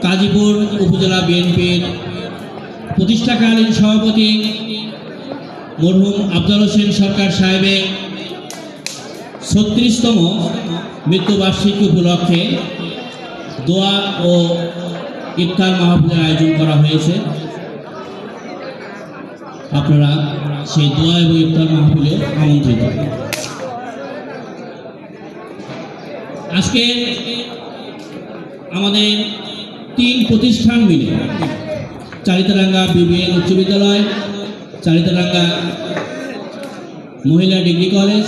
কাজীপুর উপজেলা বিএনপির প্রতিষ্ঠাকালীন সভাপতি মরহুম আফজাল হোসেন সরকার সাহেবের 36তম মৃত্যুবার্ষিকী উপলক্ষে দোয়া ও ইফতার মাহফিলের আয়োজন করা হয়েছে। আপনারা সেই দোয়া এবং ইফতার মাহফিলে আমন্ত্রিত। আজকে আমাদের 3 প্রতিষ্ঠান মিলে চারিতারাঙ্গা বিবিএন উচ্চ বিদ্যালয়, চারিতারাঙ্গা মহিলা ডিগ্রি কলেজ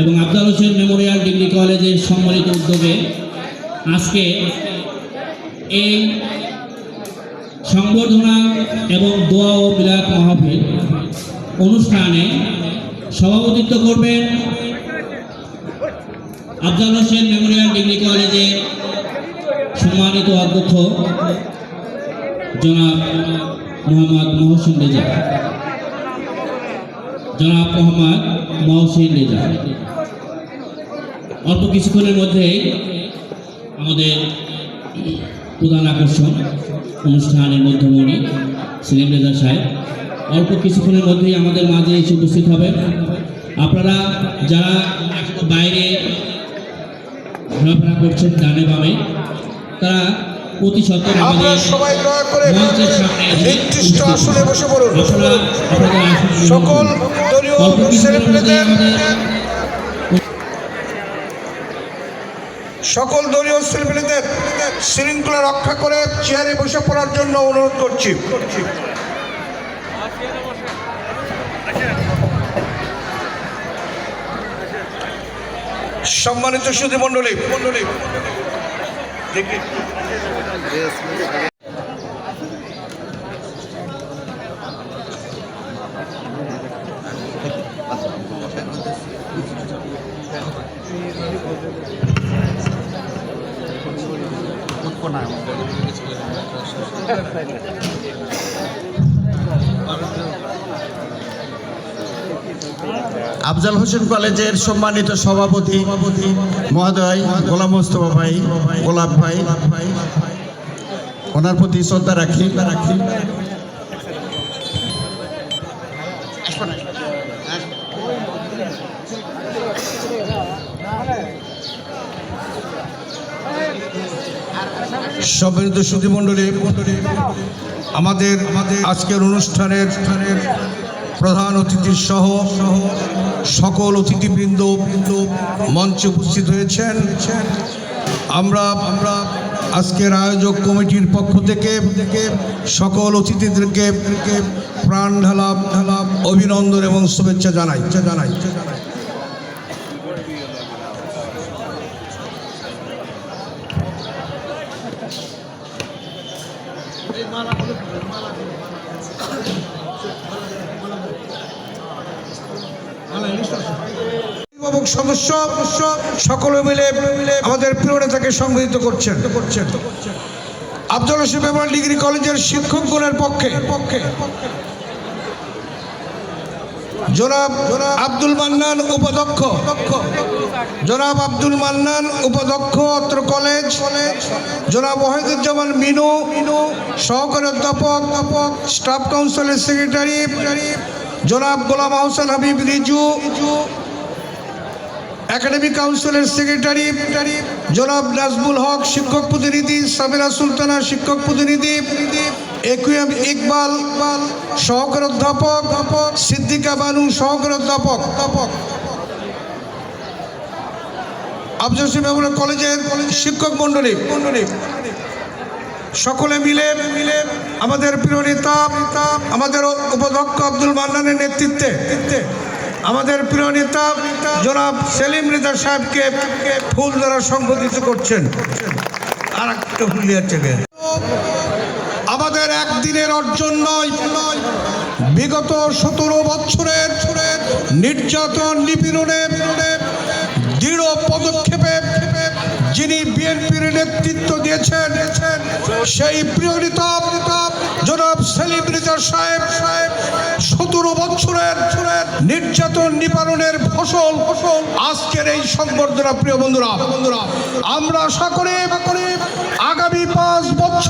এবং আফজাল হোসেন মেমোরিয়াল ডিগ্রি কলেজের সম্মিলিত উদ্যোগে আজকে এই সংবর্ধনা এবং দোয়া ও মিলাদ মাহফিল অনুষ্ঠানে সভাপতিত্ব করবেন আফজাল হোসেন মেমোরিয়াল ডিগ্রি কলেজের সম্মানিত অধ্যক্ষ জনাব মোহাম্মদ মহসিন রেজা। অল্প কিছুক্ষণের মধ্যেই আমাদের প্রধান আকর্ষণ অনুষ্ঠানের মধ্যমণি সেলিম রেজা সাহেব অল্প কিছুক্ষণের মধ্যেই আমাদের মাঝে এসে উপস্থিত হবেন। আপনারা যারা বাইরে ঘোরাফেরা করছেন ডানে বামে, তারা প্রতি সপ্তাহে আমাদের মঞ্চের সামনে নির্দিষ্ট আসনে বসে পড়ুন। সকল দলীয় ছেলেমেয়েদের শৃঙ্খলা রক্ষা করে চেয়ারে বসে পড়ার জন্য অনুরোধ করছি। সম্মানিত সুধী মণ্ডলী, দেখি আফজাল হোসেন কলেজের সম্মানিত সভাপতি মহোদয় গোলাম মোস্তফা ভাই, গোলাপ ভাই, ওনার প্রতি শ্রদ্ধা রাখি। সম্মানিত সুধী মণ্ডলী, আমাদের আজকের অনুষ্ঠানের প্রধান অতিথি সহ সকল অতিথিবৃন্দ মঞ্চে উপস্থিত হয়েছেন। আমরা আজকের আয়োজক কমিটির পক্ষ থেকে সকল অতিথিদেরকে প্রাণ ঢালা অভিনন্দন এবং শুভেচ্ছা জানাই। সদস্য সকলে মিলে আমাদের প্রিয় নেতাকে সংগঠিত করছেন। আফজাল হোসেন মেমোরিয়াল ডিগ্রি কলেজের শিক্ষকগণের পক্ষে জনাব আব্দুল মান্নান উপাধ্যক্ষ, অত্র কলেজ, জনাব ওয়াহিদুজ্জামান মিনু সহকারী অধ্যাপক, স্টাফ কাউন্সিলের সেক্রেটারি জনাব গোলাম আহসান হাবিব রিজু, একাডেমিক কাউন্সিলের সেক্রেটারি জনাব নাজমুল হক শিক্ষক প্রতিনিধি, সাবিরা সুলতানা শিক্ষক প্রতিনিধি, একুএম ইকবাল সহকারী অধ্যাপক, সিদ্দিকা বানু সহকারী অধ্যাপক, আফজাল হোসেন মেমোরিয়াল কলেজের শিক্ষক মণ্ডলী সকলে মিলে আমাদের প্রিয় নেতা আমাদের উপাধ্যক্ষ আব্দুল মান্নানের নেতৃত্বে আমাদের প্রিয় নেতা জনাব সেলিম রেজা সাহেবকে ফুল দ্বারা সংবোধিত করছেন। আর একটা হুলিয়ার থেকে আমাদের একদিনের অর্জন নয়, বিগত 17 বছরের নির্যাতন নিপীড়নে দৃঢ় পদক্ষেপে যিনি বিএনপির নেতৃত্ব দিয়েছেন সেই প্রিয় নেতা জনাব সেলিম রেজা সাহেব 17 বছরের নির্যাতন নিবারণের ফসল আজকের এই সংবর্ধনা। প্রিয় বন্ধুরা, আমরা আশা করি আগামী 5 বছর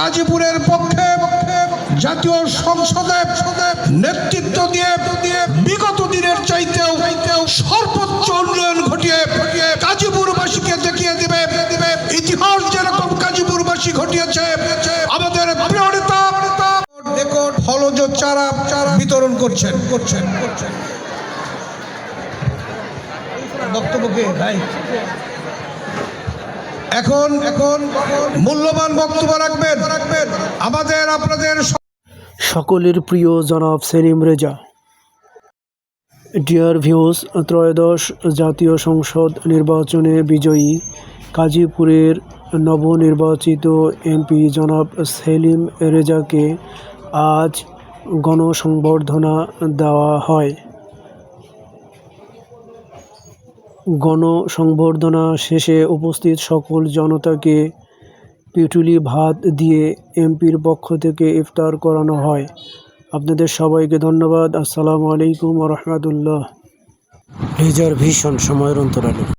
গাজীপুরের পক্ষে জাতীয় সংসদে নেতৃত্ব দিয়ে বিগত দিনের চাইতেও সর্বোচ্চ উন্নয়ন ঘটিয়ে গাজীপুরবাসীকে দেখিয়ে দিবে ইতিহাস যেরকম গাজীপুরবাসী ঘটিয়েছে। আমাদের প্রিয় নেতা রেকর্ড ফলজ চারা বিতরণ করছেন। বক্তব্যকে ভাই এখন মূল্যবান বক্তব্য রাখবেন আমাদের আপনাদের সকলের প্রিয় জনাব সেলিম রেজা। ডিয়ার ভিউস, ত্রয়োদশ জাতীয় সংসদ নির্বাচনে বিজয়ী গাজীপুরের নবনির্বাচিত এমপি জনাব সেলিম রেজাকে আজ গণসংবর্ধনা দেওয়া হয়। গণসংবর্ধনা শেষে উপস্থিত সকল জনতাকে পিটুলি ভাত দিয়ে এমপির পক্ষ থেকে ইফতার করানো হয়। আপনাদের সবাইকে ধন্যবাদ। আসসালামু আলাইকুম ওয়া রাহমাতুল্লাহ। রেজার ভীষণ সময়ের অন্তরালে